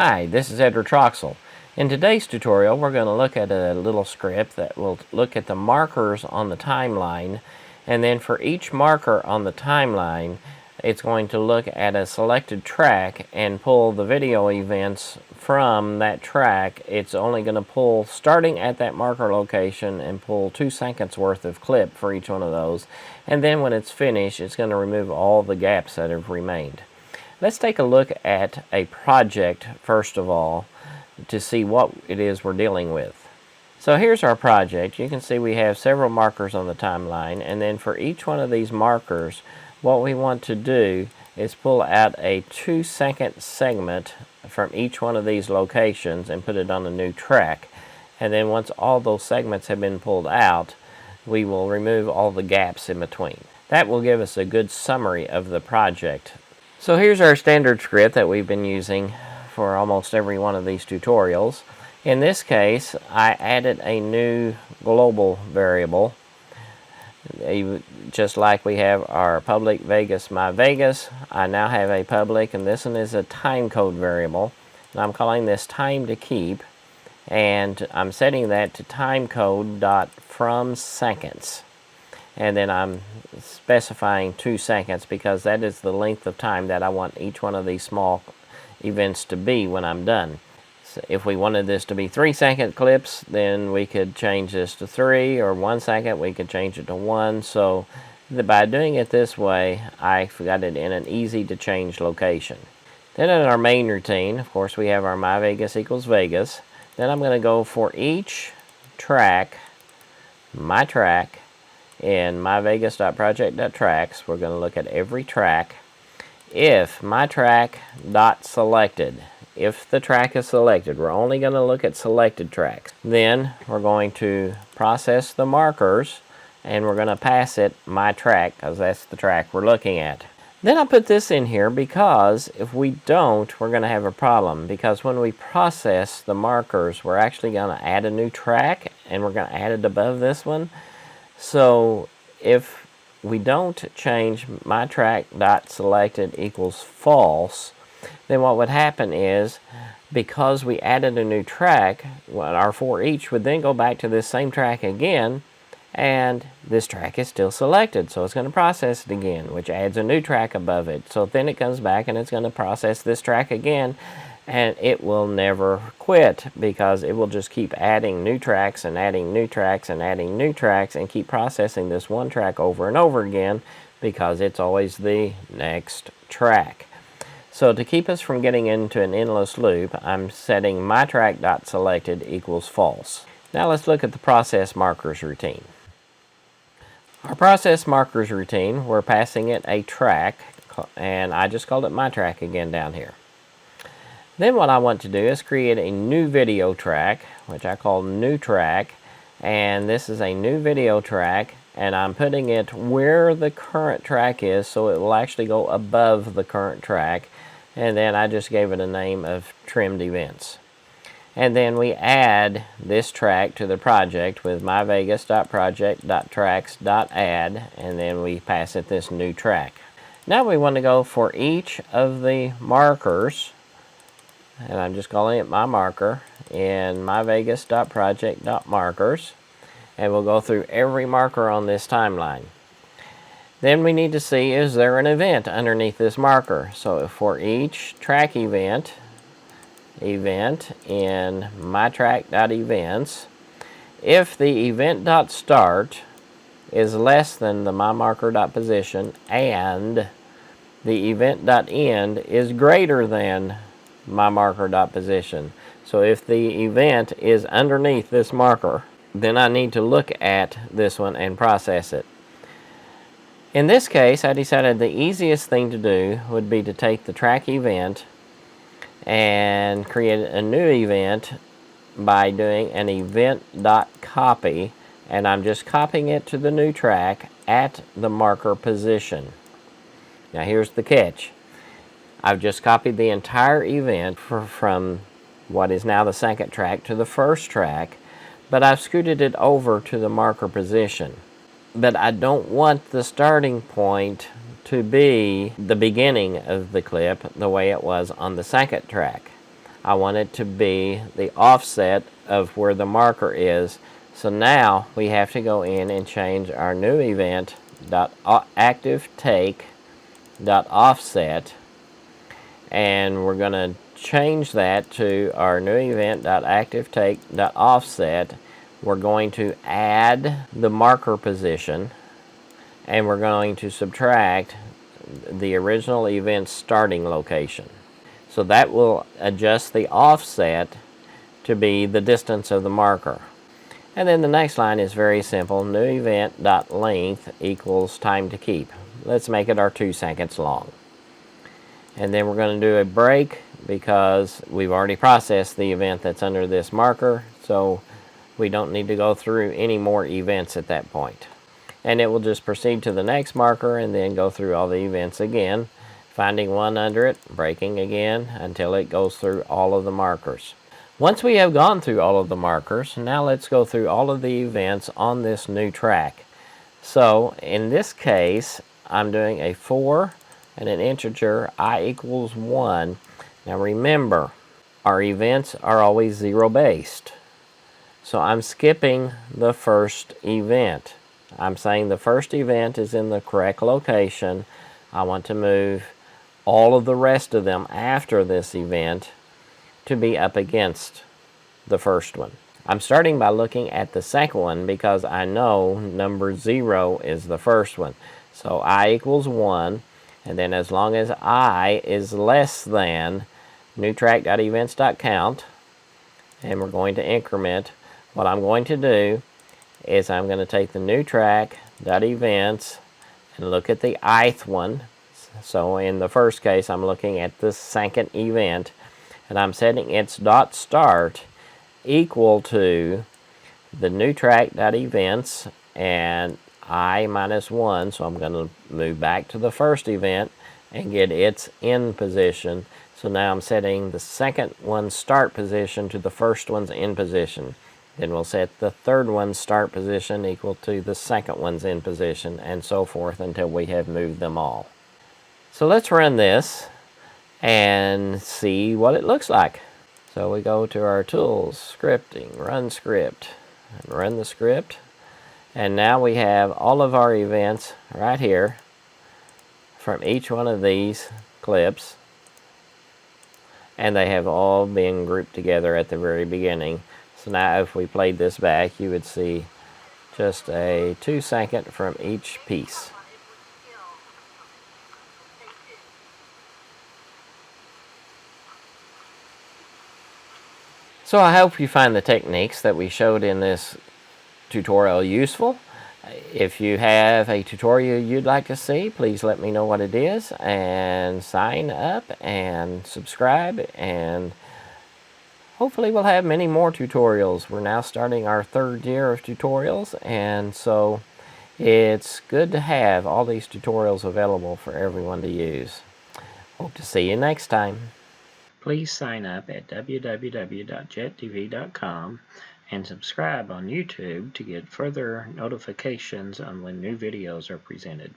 Hi, this is Edward Troxel. In today's tutorial, we're going to look at a little script that will look at the markers on the timeline, and then for each marker on the timeline, it's going to look at a selected track and pull the video events from that track. It's only going to pull starting at that marker location and pull 2 seconds worth of clip for each one of those, and then when it's finished, it's going to remove all the gaps that have remained. Let's take a look at a project first of all to see what it is we're dealing with. So here's our project. You can see we have several markers on the timeline, and then for each one of these markers, what we want to do is pull out a 2-second segment from each one of these locations and put it on a new track. And then once all those segments have been pulled out, we will remove all the gaps in between. That will give us a good summary of the project. So here's our standard script that we've been using for almost every one of these tutorials. In this case, I added a new global variable. Just like we have our public Vegas, my Vegas, I now have a public, and this one is a time code variable. And I'm calling this time to keep, and I'm setting that to timecode.fromSeconds. And then I'm specifying 2 seconds because that is the length of time that I want each one of these small events to be when I'm done. So if we wanted this to be 3-second clips, then we could change this to 3, or 1 second, we could change it to 1. So by doing it this way, I've got it in an easy to change location. Then in our main routine, of course, we have our my Vegas equals Vegas. Then I'm going to go for each track, my track, in myvegas.project.tracks, we're going to look at every track. If my track dot selected, if the track is selected, we're only going to look at selected tracks. Then we're going to process the markers, and we're going to pass it my track because that's the track we're looking at. Then I put this in here because if we don't, we're going to have a problem, because when we process the markers, we're actually going to add a new track, and we're going to add it above this one. So if we don't change my track dot selected equals false, then what would happen is, because we added a new track, our for each would then go back to this same track again, and this track is still selected, so it's going to process it again, which adds a new track above it. So then it comes back and it's going to process this track again, and it will never quit because it will just keep adding new tracks and adding new tracks and adding new tracks and keep processing this one track over and over again because it's always the next track. So to keep us from getting into an endless loop, I'm setting my track.selected equals false. Now let's look at the process markers routine. Our process markers routine, we're passing it a track, and I just called it my track again down here. Then what I want to do is create a new video track, which I call new track, and this is a new video track, and I'm putting it where the current track is, so it will actually go above the current track, and then I just gave it a name of trimmed events. And then we add this track to the project with myvegas.project.tracks.add, and then we pass it this new track. Now we want to go for each of the markers, and I'm just calling it my marker, in myvegas.project.markers, and we'll go through every marker on this timeline. Then we need to see, is there an event underneath this marker? So for each track event in mytrack.events, if the event.start is less than the mymarker.position and the event.end is greater than my marker.position. So if the event is underneath this marker, then I need to look at this one and process it. In this case, I decided the easiest thing to do would be to take the track event and create a new event by doing an event.copy, and I'm just copying it to the new track at the marker position. Now here's the catch. I've just copied the entire event from what is now the second track to the first track, but I've scooted it over to the marker position. But I don't want the starting point to be the beginning of the clip the way it was on the second track. I want it to be the offset of where the marker is. So now we have to go in and change our new event .ActiveTake.offset, and we're going to change that to our new event .ActiveTake.offset. We're going to add the marker position, and we're going to subtract the original event's starting location. So that will adjust the offset to be the distance of the marker. And then the next line is very simple. New event.length equals time to keep. Let's make it our 2 seconds long. And then we're going to do a break because we've already processed the event that's under this marker, so we don't need to go through any more events at that point. And it will just proceed to the next marker and then go through all the events again, finding one under it, breaking again until it goes through all of the markers. Once we have gone through all of the markers, now let's go through all of the events on this new track. So in this case, I'm doing a 4 and an integer I equals 1. Now remember, our events are always 0 based. So I'm skipping the first event. I'm saying the first event is in the correct location. I want to move all of the rest of them after this event to be up against the first one. I'm starting by looking at the second one because I know number 0 is the first one. So I equals 1, and then as long as I is less than newTrack.events.count, and we're going to increment, what I'm going to do is I'm going to take the newTrack.events and look at the ith one. So in the first case, I'm looking at the second event, and I'm setting its .start equal to the newTrack.events and I minus 1. So I'm going to move back to the first event and get its end position. So now I'm setting the second one's start position to the first one's end position. Then we'll set the third one's start position equal to the second one's end position, and so forth until we have moved them all. So let's run this and see what it looks like. So we go to our tools, scripting, run script, and run the script. And now we have all of our events right here from each one of these clips. And they have all been grouped together at the very beginning. So now if we played this back, you would see just a 2 second from each piece. So I hope you find the techniques that we showed in this tutorial useful. If you have a tutorial you'd like to see, please let me know what it is, and sign up and subscribe, and hopefully we'll have many more tutorials. We're now starting our 3rd year of tutorials, and so it's good to have all these tutorials available for everyone to use. Hope to see you next time. Please sign up at www.JETDV.com and subscribe on YouTube to get further notifications on when new videos are presented.